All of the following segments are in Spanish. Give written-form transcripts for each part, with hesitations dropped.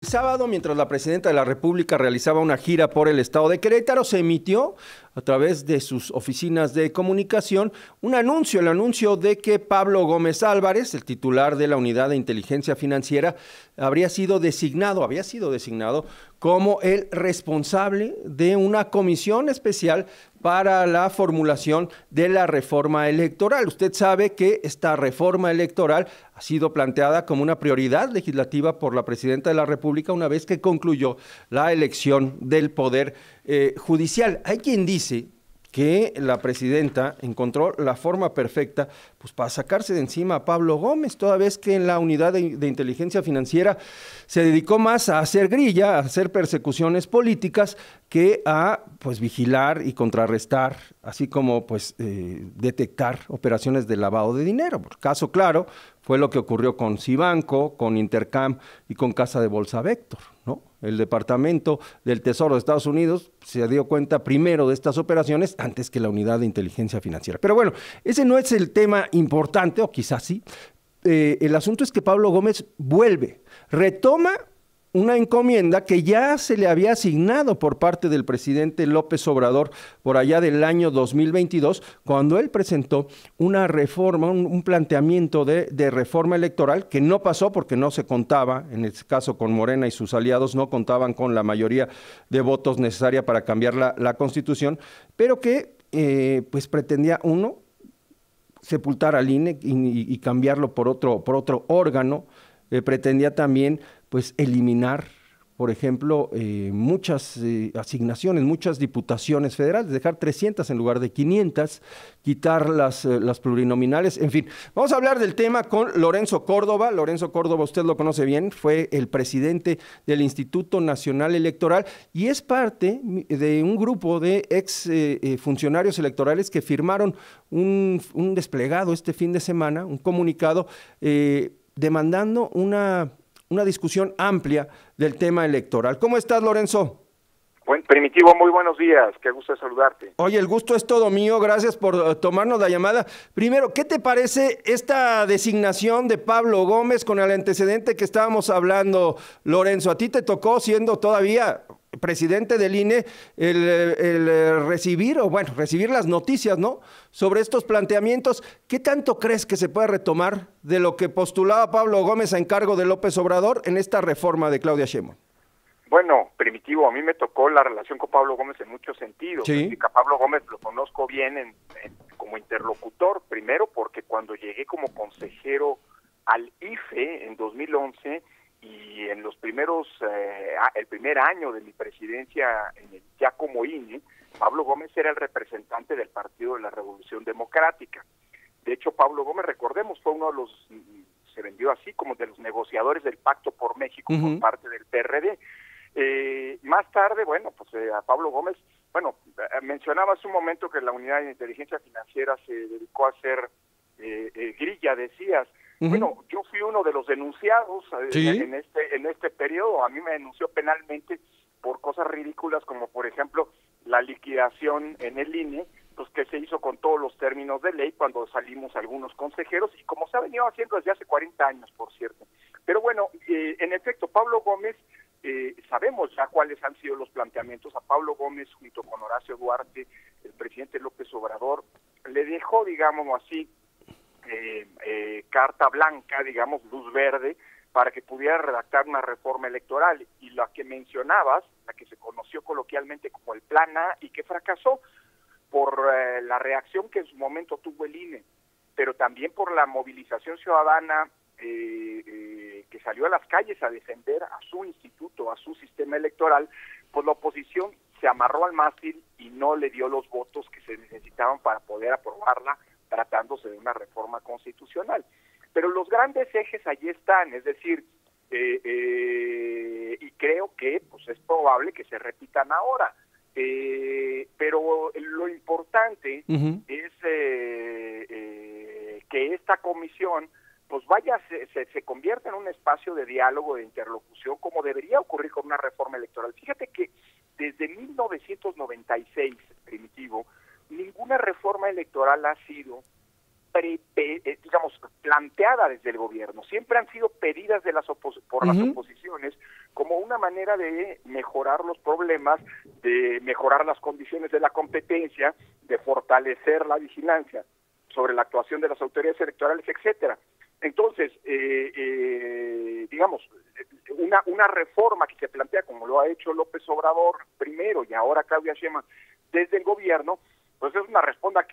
sábado, mientras la presidenta de la República realizaba una gira por el estado de Querétaro, se emitió a través de sus oficinas de comunicación un anuncio, el anuncio de que Pablo Gómez Álvarez, el titular de la Unidad de Inteligencia Financiera, había sido designado como el responsable de una comisión especial para la formulación de la reforma electoral. Usted sabe que esta reforma electoral ha sido planteada como una prioridad legislativa por la presidenta de la República una vez que concluyó la elección del Poder Judicial. Hay quien dice que la presidenta encontró la forma perfecta pues para sacarse de encima a Pablo Gómez, toda vez que en la unidad de inteligencia financiera se dedicó más a hacer grilla, a hacer persecuciones políticas, que a pues vigilar y contrarrestar, así como pues detectar operaciones de lavado de dinero. Por caso claro fue lo que ocurrió con Cibanco, con Intercam y con Casa de Bolsa Vector, ¿no? El Departamento del Tesoro de Estados Unidos se dio cuenta primero de estas operaciones antes que la Unidad de Inteligencia Financiera. Pero bueno, ese no es el tema importante, o quizás sí. El asunto es que Pablo Gómez retoma una encomienda que ya se le había asignado por parte del presidente López Obrador por allá del año 2022, cuando él presentó una reforma, un planteamiento de reforma electoral que no pasó porque no se contaba, en este caso con Morena y sus aliados, no contaban con la mayoría de votos necesaria para cambiar la Constitución, pero que pues pretendía sepultar al INE y cambiarlo por otro órgano. Pretendía también pues eliminar, por ejemplo, muchas asignaciones, muchas diputaciones federales, dejar 300 en lugar de 500, quitar las plurinominales, en fin. Vamos a hablar del tema con Lorenzo Córdoba. Lorenzo Córdoba, usted lo conoce bien, fue el presidente del Instituto Nacional Electoral y es parte de un grupo de ex funcionarios electorales que firmaron un desplegado este fin de semana, un comunicado demandando una discusión amplia del tema electoral. ¿Cómo estás, Lorenzo? Buen Primitivo, muy buenos días, qué gusto de saludarte. Oye, el gusto es todo mío, gracias por tomarnos la llamada. Primero, ¿qué te parece esta designación de Pablo Gómez con el antecedente que estábamos hablando, Lorenzo? A ti te tocó, siendo todavía presidente del INE, el recibir las noticias, ¿no?, sobre estos planteamientos. ¿Qué tanto crees que se puede retomar de lo que postulaba Pablo Gómez a encargo de López Obrador en esta reforma de Claudia Sheinbaum? Bueno, Primitivo, a mí me tocó la relación con Pablo Gómez en muchos sentidos. Sí. A Pablo Gómez lo conozco bien como interlocutor, primero porque cuando llegué como consejero al IFE en 2011 y en los el primer año de mi presidencia ya como INE, Pablo Gómez era el representante del Partido de la Revolución Democrática. De hecho, Pablo Gómez, recordemos, fue uno de los, se vendió así como de los negociadores del Pacto por México por parte del PRD. Más tarde, a Pablo Gómez, mencionaba hace un momento que la Unidad de Inteligencia Financiera se dedicó a hacer grilla, decías. Bueno, yo fui uno de los denunciados en este periodo. A mí me denunció penalmente por cosas ridículas como, por ejemplo, la liquidación en el INE, pues que se hizo con todos los términos de ley cuando salimos algunos consejeros y como se ha venido haciendo desde hace 40 años, por cierto. Pero bueno, en efecto, Pablo Gómez, sabemos ya cuáles han sido los planteamientos. A Pablo Gómez, junto con Horacio Duarte, el presidente López Obrador, le dejó, digamos así, carta blanca, digamos, luz verde, para que pudiera redactar una reforma electoral. Y la que mencionabas, la que se conoció coloquialmente como el Plan A y que fracasó por la reacción que en su momento tuvo el INE, pero también por la movilización ciudadana que salió a las calles a defender a su instituto, a su sistema electoral, pues la oposición se amarró al mástil y no le dio los votos que se necesitaban para poder aprobarla, tratándose de una reforma constitucional. Pero los grandes ejes allí están, es decir, y creo que pues es probable que se repitan ahora. Pero lo importante es que esta comisión pues se convierta en un espacio de diálogo, de interlocución, como debería ocurrir con una reforma electoral. Fíjate que desde 1996, Primitivo, ninguna reforma electoral ha sido planteada desde el gobierno. Siempre han sido pedidas de por las oposiciones como una manera de mejorar los problemas, de mejorar las condiciones de la competencia, de fortalecer la vigilancia sobre la actuación de las autoridades electorales, etcétera. Entonces, digamos, una reforma que se plantea, como lo ha hecho López Obrador primero y ahora Claudia Sheinbaum desde el gobierno, pues es una reforma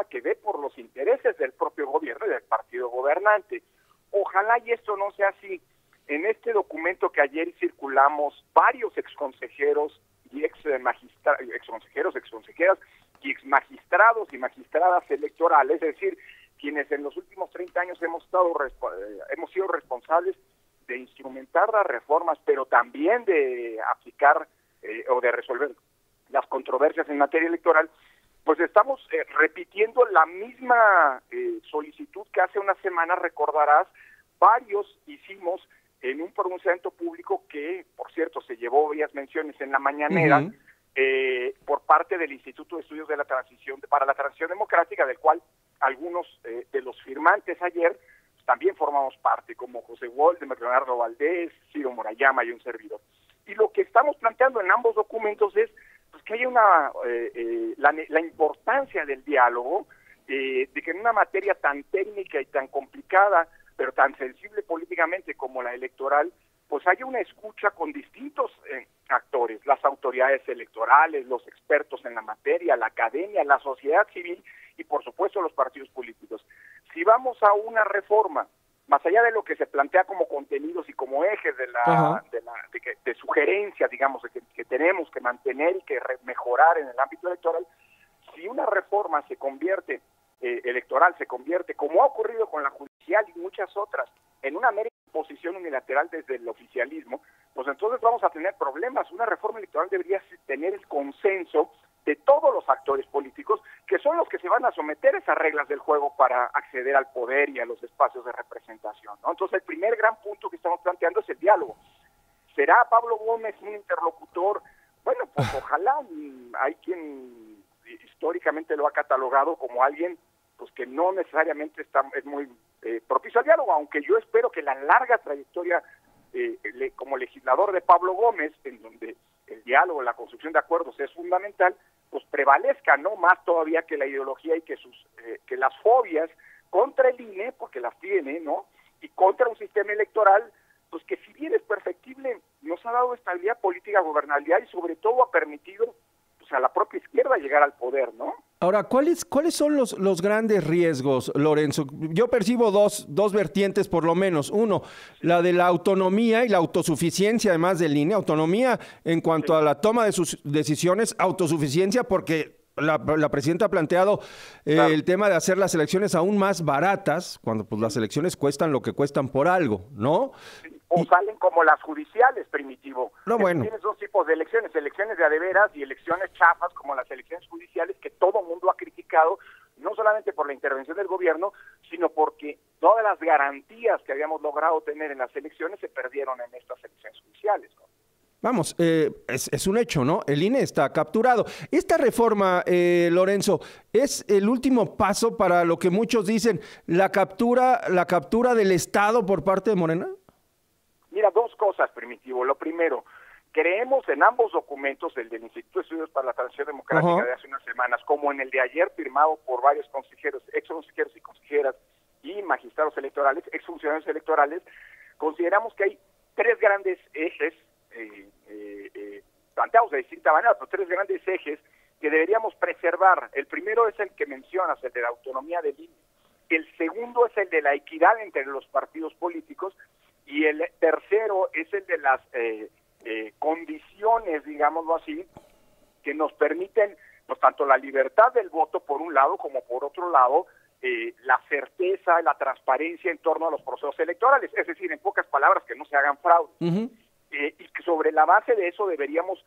que ve por los intereses del propio gobierno y del partido gobernante. Ojalá y esto no sea así. En este documento que ayer circulamos, varios exconsejeros y exconsejeros, exconsejeras y exmagistrados y magistradas electorales, es decir, quienes en los últimos 30 años hemos sido responsables de instrumentar las reformas, pero también de aplicar o de resolver las controversias en materia electoral, pues estamos repitiendo la misma solicitud que hace una semana, recordarás, varios hicimos en un pronunciamiento público que, por cierto, se llevó varias menciones en la mañanera, por parte del Instituto de Estudios de la Transición para la Transición Democrática, del cual algunos de los firmantes ayer pues, también formamos parte, como José Waldemar, Leonardo Valdés, Ciro Murayama y un servidor. Y lo que estamos planteando en ambos documentos es pues, que haya la importancia del diálogo, de que en una materia tan técnica y tan complicada, pero tan sensible políticamente como la electoral, pues haya una escucha con distintos actores, las autoridades electorales, los expertos en la materia, la academia, la sociedad civil y por supuesto los partidos políticos. Si vamos a una reforma, más allá de lo que se plantea como contenidos y como ejes de sugerencias, digamos, que tenemos que mantener y que mejorar en el ámbito electoral, si una reforma se convierte, electoral se convierte, como ha ocurrido con la judicial y muchas otras, en una mera imposición unilateral desde el oficialismo, pues entonces vamos a tener problemas. Una reforma electoral debería tener el consenso de todos los actores políticos, que son los que se van a someter a esas reglas del juego para acceder al poder y a los espacios de representación, ¿no? Entonces el primer gran punto que estamos planteando es el diálogo. ¿Será Pablo Gómez un interlocutor? Bueno, pues ojalá. Hay quien históricamente lo ha catalogado como alguien pues que no necesariamente es muy propicio al diálogo, aunque yo espero que la larga trayectoria como legislador de Pablo Gómez, en donde el diálogo, la construcción de acuerdos es fundamental, pues prevalezca, ¿no? Más todavía que la ideología y que las fobias contra el INE, porque las tiene, ¿no? Y contra un sistema electoral, pues que si bien es perfectible, nos ha dado estabilidad política, gobernabilidad y sobre todo ha permitido pues, a la propia izquierda llegar al poder, ¿no? Ahora, ¿cuáles son los grandes riesgos, Lorenzo? Yo percibo dos vertientes por lo menos. Uno, la de la autonomía y la autosuficiencia, además del INE. Autonomía en cuanto a la toma de sus decisiones, autosuficiencia porque la presidenta ha planteado el tema de hacer las elecciones aún más baratas, cuando pues las elecciones cuestan lo que cuestan por algo, ¿no? O salen como las judiciales, Primitivo. No, bueno. Tienes dos tipos de elecciones de a de veras y elecciones chafas como las elecciones judiciales que todo mundo ha criticado, no solamente por la intervención del gobierno, sino porque todas las garantías que habíamos logrado tener en las elecciones se perdieron en estas elecciones judiciales, ¿no? Vamos, es un hecho, ¿no? El INE está capturado. Esta reforma, Lorenzo, es el último paso para lo que muchos dicen, la captura del Estado por parte de Morena. Mira, dos cosas, Primitivo. Lo primero, creemos en ambos documentos, el del Instituto de Estudios para la Transición Democrática de hace unas semanas, como en el de ayer firmado por varios consejeros, exconsejeros y consejeras y magistrados electorales, exfuncionarios electorales, consideramos que hay tres grandes ejes, planteados de distinta manera, pero tres grandes ejes que deberíamos preservar. El primero es el que mencionas, el de la autonomía del INE. El segundo es el de la equidad entre los partidos políticos. Y el tercero es el de las condiciones, digámoslo así, que nos permiten pues tanto la libertad del voto por un lado como por otro lado la certeza, la transparencia en torno a los procesos electorales, es decir, en pocas palabras, que no se hagan fraudes. Y que sobre la base de eso deberíamos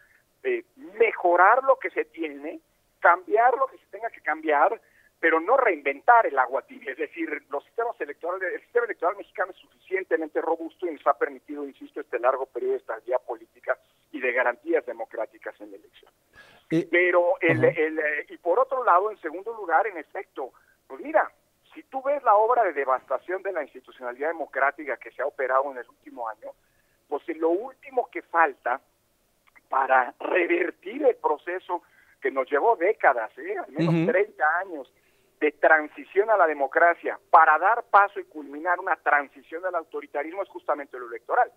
mejorar lo que se tiene, cambiar lo que se tenga que cambiar, pero no reinventar el agua tibia. Es decir, el sistema electoral mexicano es suficientemente robusto y nos ha permitido, insisto, este largo periodo de estabilidad política y de garantías democráticas en la elección. Pero, y por otro lado, en segundo lugar, en efecto, pues mira, si tú ves la obra de devastación de la institucionalidad democrática que se ha operado en el último año, pues lo último que falta para revertir el proceso que nos llevó décadas, al menos 30 años, de transición a la democracia, para dar paso y culminar una transición al autoritarismo, es justamente lo electoral.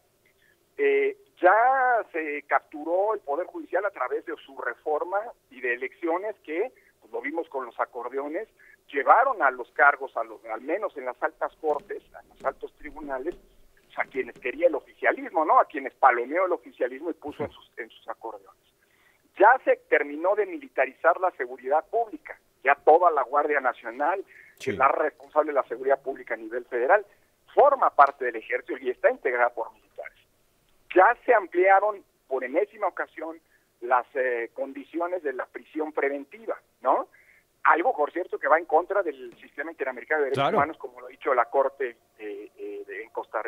Ya se capturó el Poder Judicial a través de su reforma y de elecciones que, pues lo vimos con los acordeones, llevaron a los cargos, al menos en las altas cortes, a los altos tribunales, a quienes quería el oficialismo, ¿no? A quienes palomeó el oficialismo y puso en sus acordeones. Ya se terminó de militarizar la seguridad pública, ya toda la Guardia Nacional, que es la responsable de la seguridad pública a nivel federal, forma parte del ejército y está integrada por militares. Ya se ampliaron por enésima ocasión las condiciones de la prisión preventiva, ¿no? Algo, por cierto, que va en contra del sistema interamericano de derechos humanos, como lo ha dicho la Corte de Costa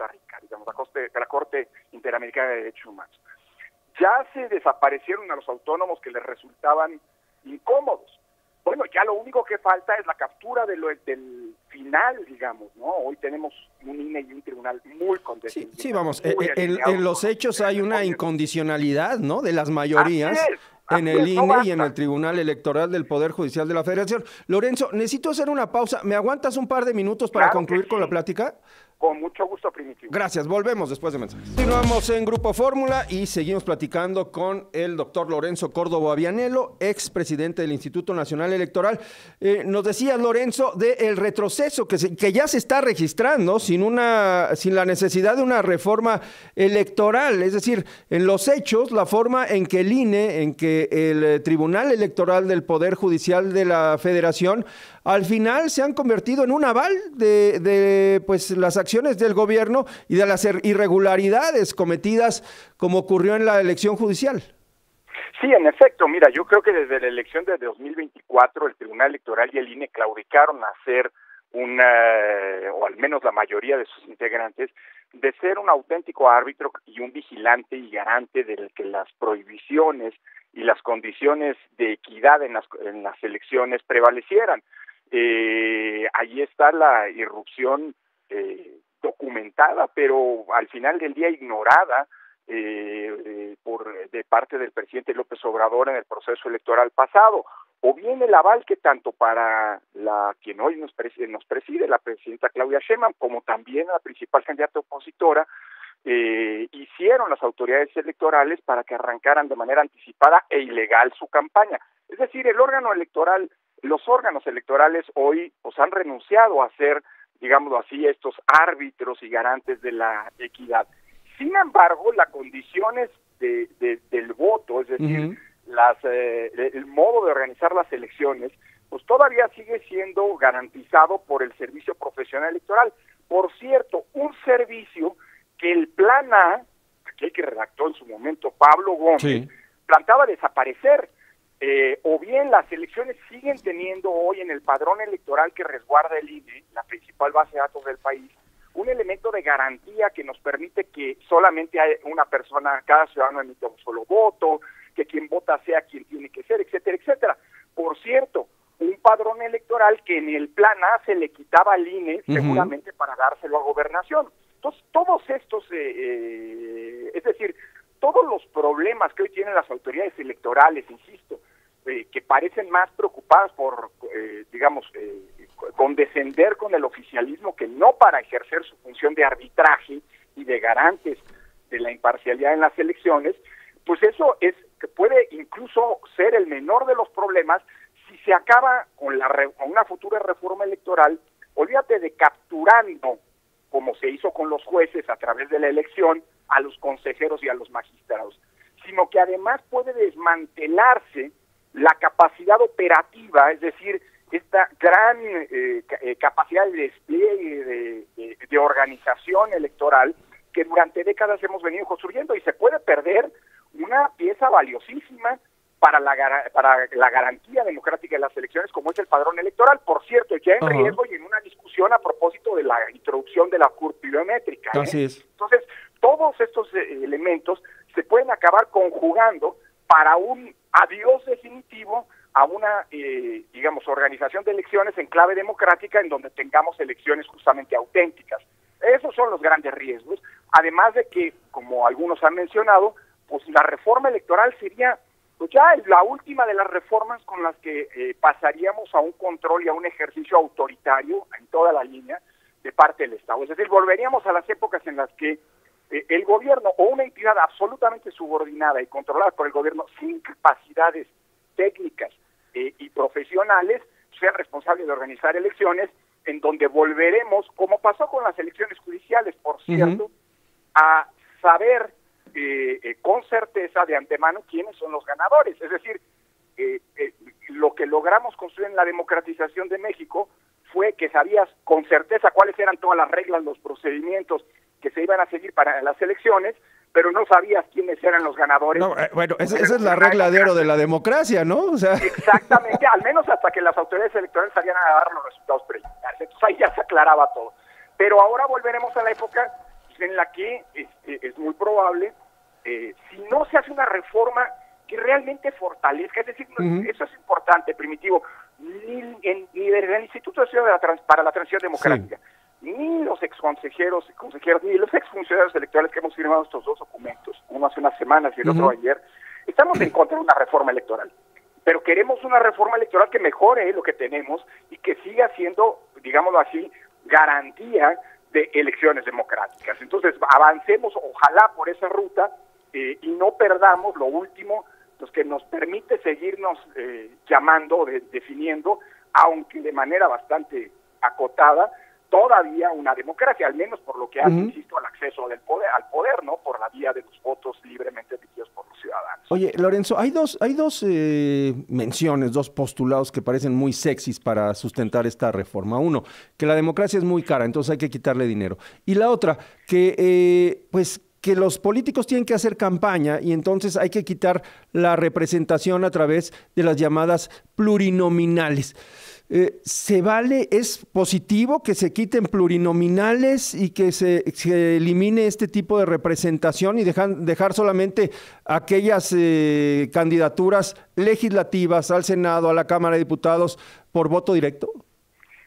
Rica, digamos, la Corte Interamericana de Derechos Humanos. Ya se desaparecieron a los autónomos que les resultaban incómodos. Bueno, ya lo único que falta es la captura del final, digamos, ¿no? Hoy tenemos un INE y un tribunal muy condescendiente. Sí, vamos, en los hechos hay una incondicionalidad, ¿no?, de las mayorías en el INE y en el Tribunal Electoral del Poder Judicial de la Federación. Lorenzo, necesito hacer una pausa. ¿Me aguantas un par de minutos para concluir con la plática? Con mucho gusto, Primitivo. Gracias, volvemos después de mensajes. Continuamos en Grupo Fórmula y seguimos platicando con el doctor Lorenzo Córdoba Vianello, expresidente del Instituto Nacional Electoral. Nos decía Lorenzo del retroceso que ya se está registrando sin la necesidad de una reforma electoral. Es decir, en los hechos, la forma en que el INE, en que el Tribunal Electoral del Poder Judicial de la Federación, al final se han convertido en un aval de pues las acciones del gobierno y de las irregularidades cometidas como ocurrió en la elección judicial. Sí, en efecto, mira, yo creo que desde la elección de 2024 el Tribunal Electoral y el INE claudicaron a ser o al menos la mayoría de sus integrantes, de ser un auténtico árbitro y un vigilante y garante de que las prohibiciones y las condiciones de equidad en las elecciones prevalecieran. Ahí está la irrupción documentada, pero al final del día ignorada de parte del presidente López Obrador en el proceso electoral pasado, o bien el aval que tanto para quien hoy nos preside, la presidenta Claudia Sheinbaum, como también la principal candidata opositora, hicieron las autoridades electorales para que arrancaran de manera anticipada e ilegal su campaña. Es decir, los órganos electorales hoy pues han renunciado a ser, digámoslo así, estos árbitros y garantes de la equidad. Sin embargo, las condiciones del voto, es decir, el modo de organizar las elecciones, pues todavía sigue siendo garantizado por el Servicio Profesional Electoral. Por cierto, un servicio que el Plan A, aquel que redactó en su momento Pablo Gómez, plantaba desaparecer. O bien las elecciones siguen teniendo hoy en el padrón electoral que resguarda el INE, la principal base de datos del país, un elemento de garantía que nos permite que solamente hay una persona, cada ciudadano emite un solo voto, que quien vota sea quien tiene que ser, etcétera, etcétera. Por cierto, un padrón electoral que en el Plan A se le quitaba al INE seguramente para dárselo a Gobernación. Entonces, todos estos, es decir, todos los problemas que hoy tienen las autoridades electorales, insisto, que parecen más preocupadas por, condescender con el oficialismo que no para ejercer su función de arbitraje y de garantes de la imparcialidad en las elecciones, pues eso es que puede incluso ser el menor de los problemas si se acaba con una futura reforma electoral. Olvídate de capturando, como se hizo con los jueces a través de la elección, a los consejeros y a los magistrados, sino que además puede desmantelarse la capacidad operativa, es decir, esta gran capacidad de despliegue de organización electoral que durante décadas hemos venido construyendo, y se puede perder una pieza valiosísima para la garantía democrática de las elecciones, como es el padrón electoral. Por cierto, ya en riesgo y en una discusión a propósito de la introducción de la curva biométrica. Así es. Entonces, todos estos elementos se pueden acabar conjugando para un adiós definitivo a una, organización de elecciones en clave democrática en donde tengamos elecciones justamente auténticas. Esos son los grandes riesgos, además de que, como algunos han mencionado, pues la reforma electoral sería pues ya la última de las reformas con las que pasaríamos a un control y a un ejercicio autoritario en toda la línea de parte del Estado. Es decir, volveríamos a las épocas en las que el gobierno o una entidad absolutamente subordinada y controlada por el gobierno sin capacidades técnicas y profesionales sea responsable de organizar elecciones, en donde volveremos, como pasó con las elecciones judiciales, por cierto, a saber con certeza de antemano quiénes son los ganadores. Es decir, lo que logramos construir en la democratización de México fue que sabías con certeza cuáles eran todas las reglas, los procedimientos que se iban a seguir para las elecciones, pero no sabías quiénes eran los ganadores. No, bueno, esa es la regla de oro de la democracia, ¿no? O sea... Exactamente, al menos hasta que las autoridades electorales salían a dar los resultados preliminares. Entonces ahí ya se aclaraba todo. Pero ahora volveremos a la época en la que es muy probable, si no se hace una reforma que realmente fortalezca, es decir, eso es importante, Primitivo, ni desde el Instituto de Estudios para la Transición Democrática, ni los exconsejeros y consejeros, ni los exfuncionarios electorales que hemos firmado estos dos documentos, uno hace unas semanas y el otro ayer, estamos en contra de una reforma electoral, pero queremos una reforma electoral que mejore lo que tenemos y que siga siendo, digámoslo así, garantía de elecciones democráticas. Entonces, avancemos, ojalá, por esa ruta y no perdamos lo último, pues que nos permite seguirnos llamando, definiendo, aunque de manera bastante acotada, todavía una democracia, al menos por lo que hace, insisto, al acceso al poder, ¿no? Por la vía de los votos libremente emitidos por los ciudadanos. Oye, Lorenzo, hay dos menciones, dos postulados que parecen muy sexys para sustentar esta reforma. Uno, que la democracia es muy cara, entonces hay que quitarle dinero. Y la otra, que que los políticos tienen que hacer campaña y entonces hay que quitar la representación a través de las llamadas plurinominales. ¿Se vale, es positivo que se quiten plurinominales y que se elimine este tipo de representación y dejar solamente aquellas candidaturas legislativas al Senado, a la Cámara de Diputados por voto directo?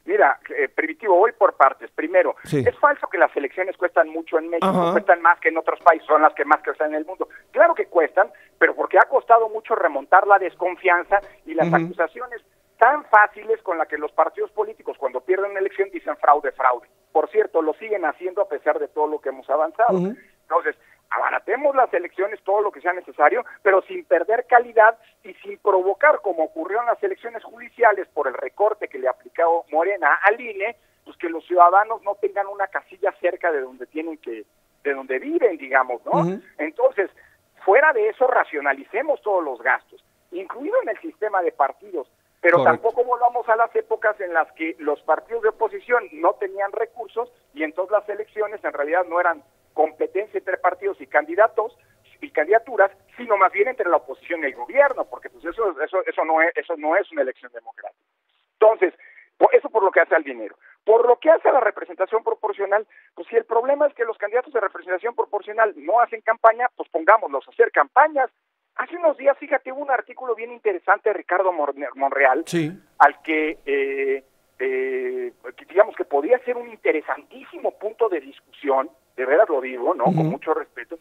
Mira, Primitivo, voy por partes. Primero, es falso que las elecciones cuestan mucho en México, cuestan más que en otros países, son las que más cuestan en el mundo. Claro que cuestan, pero porque ha costado mucho remontar la desconfianza y las acusaciones tan fáciles con las que los partidos políticos cuando pierden una elección dicen fraude, fraude. Por cierto, lo siguen haciendo a pesar de todo lo que hemos avanzado. Entonces, abaratemos las elecciones todo lo que sea necesario, pero sin perder calidad y sin provocar, como ocurrió en las elecciones judiciales por el recorte que le aplicó Morena al INE, pues que los ciudadanos no tengan una casilla cerca de donde de donde viven, digamos, ¿no? Entonces, fuera de eso, racionalicemos todos los gastos, incluido en el sistema de partidos, pero tampoco volvamos a las épocas en las que los partidos de oposición no tenían recursos y entonces las elecciones en realidad no eran competencia entre partidos y candidatos y candidaturas, sino más bien entre la oposición y el gobierno, porque pues eso no es una elección democrática. Entonces, eso por lo que hace al dinero. Por lo que hace a la representación proporcional, pues si el problema es que los candidatos de representación proporcional no hacen campaña, pues pongámoslos a hacer campañas. Hace unos días, fíjate, hubo un artículo bien interesante de Ricardo Monreal, al que digamos que podría ser un interesantísimo punto de discusión, de veras lo digo, ¿no? Con mucho respeto,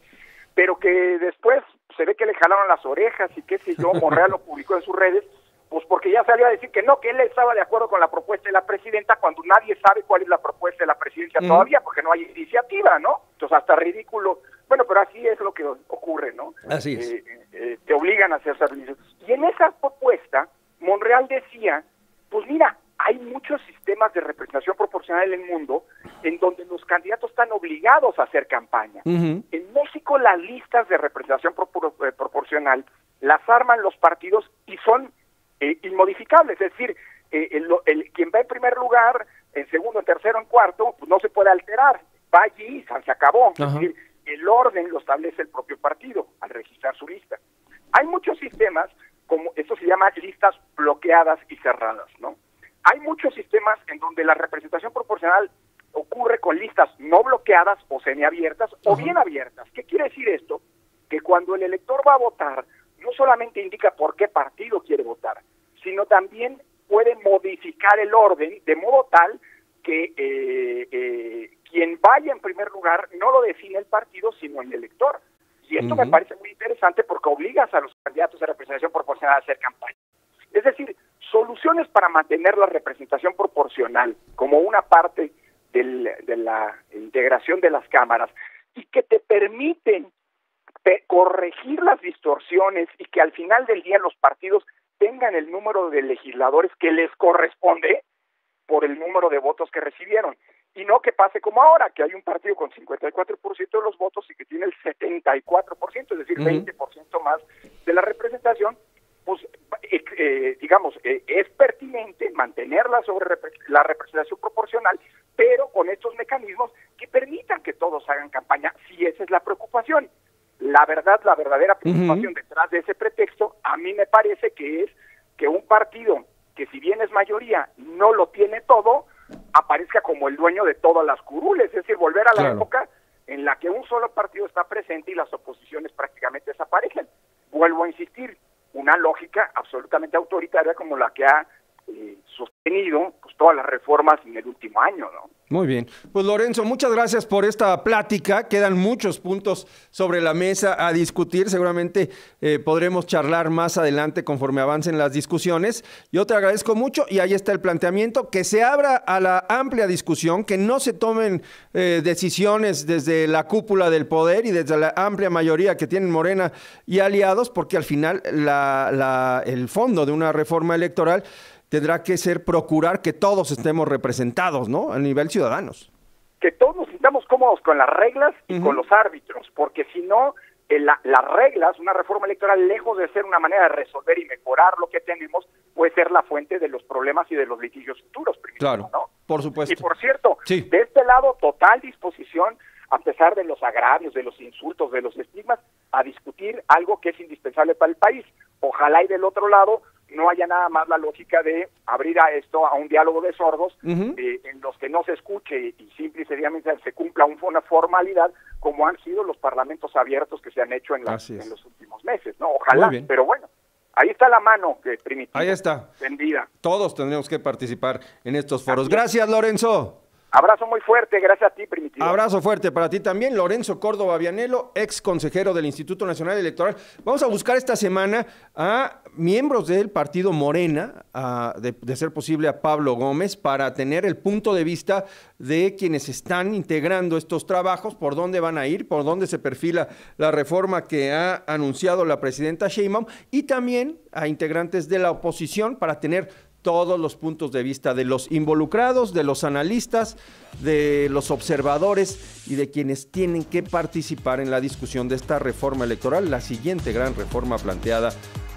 pero que después se ve que le jalaron las orejas y qué sé yo, Monreal lo publicó en sus redes, pues porque ya salió a decir que no, que él estaba de acuerdo con la propuesta de la presidenta cuando nadie sabe cuál es la propuesta de la presidencia todavía, porque no hay iniciativa, ¿no? Entonces hasta ridículo. Bueno, pero así es lo que ocurre, ¿no? Así es. Te obligan a hacer servicios. Y en esa propuesta, Monreal decía, pues mira, hay muchos sistemas de representación proporcional en el mundo en donde los candidatos están obligados a hacer campaña. En México las listas de representación proporcional las arman los partidos y son inmodificables, es decir, quien va en primer lugar, en segundo, en tercero, en cuarto, pues no se puede alterar, va allí y se acabó. Es decir, el orden lo establece el propio partido al registrar su lista. Hay muchos sistemas, como esto se llama listas bloqueadas y cerradas, ¿no? Hay muchos sistemas en donde la representación proporcional ocurre con listas no bloqueadas o semiabiertas o bien abiertas. ¿Qué quiere decir esto? Que cuando el elector va a votar, no solamente indica por qué partido quiere votar, sino también puede modificar el orden de modo tal que quien vaya en primer lugar no lo define el partido, sino el elector. Y esto me parece muy interesante porque obligas a los candidatos de representación proporcional a hacer campaña. Es decir, soluciones para mantener la representación proporcional como una parte de la integración de las cámaras y que te permiten corregir las distorsiones y que al final del día los partidos tengan el número de legisladores que les corresponde por el número de votos que recibieron. Y no que pase como ahora, que hay un partido con 54% de los votos y que tiene el 74%, es decir, 20% más de la representación. Pues, es pertinente mantenerla sobre la representación proporcional, pero con estos mecanismos que permitan que todos hagan campaña, si esa es la preocupación. La verdadera preocupación detrás de ese pretexto, a mí me parece que es que un partido que si bien es mayoría, no lo tiene todo, aparezca como el dueño de todas las curules, es decir, volver a la época en la que un solo partido está presente y las oposiciones prácticamente desaparecen. Vuelvo a insistir, una lógica absolutamente autoritaria como la que ha sostenido pues, todas las reformas en el último año, ¿no? Muy bien. Pues Lorenzo, muchas gracias por esta plática. Quedan muchos puntos sobre la mesa a discutir. Seguramente podremos charlar más adelante conforme avancen las discusiones. Yo te agradezco mucho y ahí está el planteamiento, que se abra a la amplia discusión, que no se tomen decisiones desde la cúpula del poder y desde la amplia mayoría que tienen Morena y aliados, porque al final el fondo de una reforma electoral tendrá que ser procurar que todos estemos representados, ¿no? A nivel ciudadanos. Que todos nos sintamos cómodos con las reglas y con los árbitros, porque si no, las reglas, una reforma electoral, lejos de ser una manera de resolver y mejorar lo que tenemos, puede ser la fuente de los problemas y de los litigios futuros. Claro, ¿no? Por supuesto. Y por cierto, de este lado, total disposición, a pesar de los agravios, de los insultos, de los estigmas, a discutir algo que es indispensable para el país. Ojalá y del otro lado no haya nada más la lógica de abrir a esto a un diálogo de sordos en los que no se escuche y simple y sencillamente se cumpla una formalidad como han sido los parlamentos abiertos que se han hecho en los últimos meses, ¿no? Ojalá, pero bueno, ahí está la mano, Primitivo. Ahí está. Tendida. Todos tendremos que participar en estos foros. Gracias, Lorenzo. Abrazo muy fuerte, gracias a ti, Primitivo. Abrazo fuerte para ti también, Lorenzo Córdoba Vianello, ex consejero del Instituto Nacional Electoral. Vamos a buscar esta semana a miembros del partido Morena, de ser posible a Pablo Gómez, para tener el punto de vista de quienes están integrando estos trabajos, por dónde van a ir, por dónde se perfila la reforma que ha anunciado la presidenta Sheinbaum, y también a integrantes de la oposición para tener todos los puntos de vista de los involucrados, de los analistas, de los observadores y de quienes tienen que participar en la discusión de esta reforma electoral, la siguiente gran reforma planteada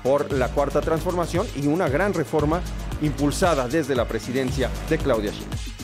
por la Cuarta Transformación y una gran reforma impulsada desde la presidencia de Claudia Sheinbaum.